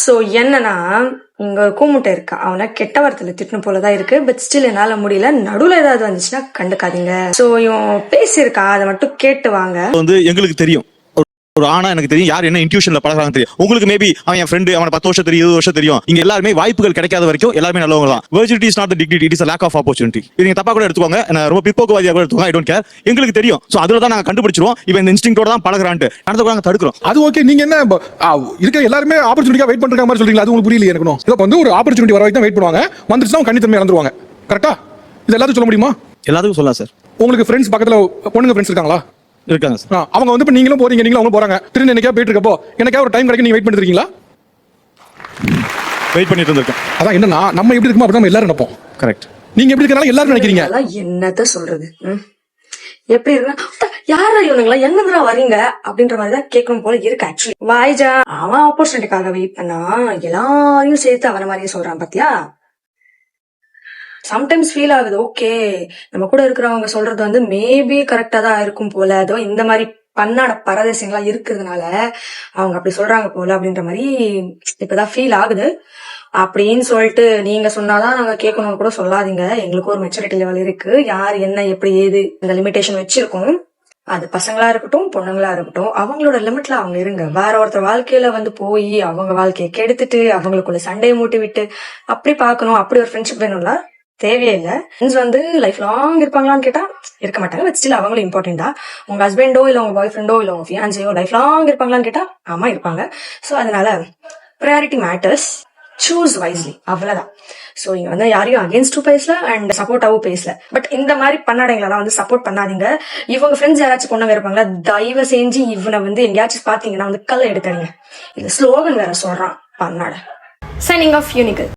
So என்னன்னா இங்க கூமுட்டை இருக்கா, அவனை கெட்ட வார்த்தையில திட்டணும் போலதான் இருக்கு. பட் ஸ்டில் என்னால முடியல. நடுவுல ஏதாவது வந்துச்சுன்னா கண்டுக்காதீங்க. சோ இவன் பேசியிருக்கா, அதை மட்டும் கேட்டு வாங்க. எங்களுக்கு தெரியும் ஒரு ஆனா எனக்கு தெரியும் யார் என்ன இன்ட்யூஷன்ல பழகுறாங்க தெரியும். உங்களுக்கு மேபி அவன் என் ஃப்ரெண்டு, அவன 10 வருஷம் தெரியும், 20 வருஷம் தெரியும். இங்க எல்லாருமே வாய்ப்புகள் கிடைக்காத வரைக்கும் எல்லாருமே நல்லவங்க தான். Virginity is not the dignity, it is a lack of opportunity. இது நீங்க தப்பா கூட எடுத்துக்கோங்க, நான் ரொம்ப பிற்போக்குவாதியா கூட எடுத்துக்கோங்க, ஐ டோன்ட் கேர். எங்களுக்கு தெரியும். சோ அதுல தான் நாங்க கண்டுபிடிச்சிருவோம் இவன் இந்த இன்ஸ்டிங்க்டோட தான் பழகுறான்ட்டு. நடந்து கூட நாங்க தடுக்கிறோம். அது ஓகே. நீங்க என்ன இருக்க எல்லாருமே ஆப்பர்ச்சுனிட்டியா வெயிட் பண்ற மாதிரி சொல்றீங்களா? அது உங்களுக்கு புரியல எனக்கு. இத வந்து ஒரு ஆப்பர்ச்சுனிட்டி வர வரைக்கும் தான் வெயிட் பண்ணுவாங்க. வந்துருச்சுனா அவங்க கண்ணி தன்மை இழந்துருவாங்க. கரெக்ட்டா? இது எல்லாத்துக்கும் சொல்ல முடியுமா? எல்லாத்துக்கும் சொல்லலாம் சார். உங்களுக்கு ஃப்ரெண்ட்ஸ் பக்கத்துல பொண்ணுங்க ஃப்ரெண்ட்ஸ் இருக்காங்களா? இருக்காங்க சார். அவங்க வந்து இப்ப நீங்களும் போறீங்க, நீங்களும் அவங்க போறாங்க. திரும்ப என்னைக்கா போயிட்டு இருக்கப்போ எனக்கா ஒரு டைம் கிடைக்கும், நீங்க வெயிட் பண்ணிட்டு இருக்கீங்களா? வெயிட் பண்ணிட்டு இருந்திருக்கேன். அதான் என்னன்னா நம்ம எப்படி இருக்குமோ அப்படி நம்ம எல்லாரும் நினைப்போம். கரெக்ட். நீங்க எப்படி இருக்கனால எல்லாரும் நினைக்கிறீங்க. என்னத்த சொல்றது? எப்படி இருக்கு யாரா இவனுங்களா எங்கடா வரீங்க அப்படின்ற மாதிரிதான் கேட்கணும் போல இருக்கு. ஆக்சுவலி வாய்ஜா அவன் ஆப்பர்ச்சுனிட்டிக்காக வெயிட் பண்ணா எல்லாரையும் சேர்த்து அவன மாதிரியே சொல்றான் பாத்தியா. சம்டைம்ஸ் ஃபீல் ஆகுது, ஓகே நம்ம கூட இருக்கிறவங்க சொல்றது வந்து மேபி கரெக்டா தான் இருக்கும் போல, அதோ இந்த மாதிரி பன்னாட பரதேசங்களா இருக்கிறதுனால அவங்க அப்படி சொல்றாங்க போல அப்படின்ற மாதிரி இப்பதான் ஃபீல் ஆகுது. அப்படின்னு சொல்லிட்டு நீங்க சொன்னாதான் நாங்க கேட்கணும்னு கூட சொல்லாதீங்க. எங்களுக்கு ஒரு மெச்சூரிட்டி லெவல் இருக்கு. யார் என்ன எப்படி ஏது இந்த லிமிடேஷன் வச்சிருக்கோம். அது பசங்களா இருக்கட்டும் பொண்ணுங்களா இருக்கட்டும், அவங்களோட லிமிட்ல அவங்க இருங்க. வேற ஒருத்தர் வாழ்க்கையில வந்து போய் அவங்க வாழ்க்கையை கெடுத்துட்டு அவங்களுக்குள்ள சண்டையை மூட்டி விட்டு அப்படி பாக்கணும். அப்படி ஒரு ஃப்ரெண்ட்ஷிப் வேணும்ல, தேவையே இல்ல. ஃப்ரெண்ட்ஸ் வந்து லைஃப் லாங் இருப்பாங்களான்னு கேட்டா இருக்க மாட்டாங்க. பட் ஸ்டில் அவங்களும் இம்பார்ட்டன்டா. உங்க ஹஸ்பண்டோ இல்ல உங்க பாய் ஃப்ரெண்டோ இல்ல உங்க ஃபியான்சியோ லைஃப் லாங் இருப்பாங்களான்னு கேட்டா ஆமா இருப்பாங்க. சோ அதனால ப்ரையாரிட்டி மேட்டர்ஸ், சூஸ் வைஸ்லி, அவ்வளவுதான். சோ இங்க வந்து யாரையும் அகேன்ஸ்டும் பேசல அண்ட் சப்போர்ட்டாவும் பேசல. பட் இந்த மாதிரி பண்ணாடைங்களெல்லாம் வந்து சப்போர்ட் பண்ணாதீங்க. இவங்க ஃப்ரெண்ட்ஸ் யாராச்சும் பொண்ணுங்க இருப்பாங்களா, தயவு செஞ்சு இவனை வந்து எங்கேயாச்சும் பாத்தீங்கன்னா வந்து கல்ல எடுக்காதீங்க. இது ஸ்லோகன் வேற சொல்றான் பண்ணாட. Signing off யூனிகல்.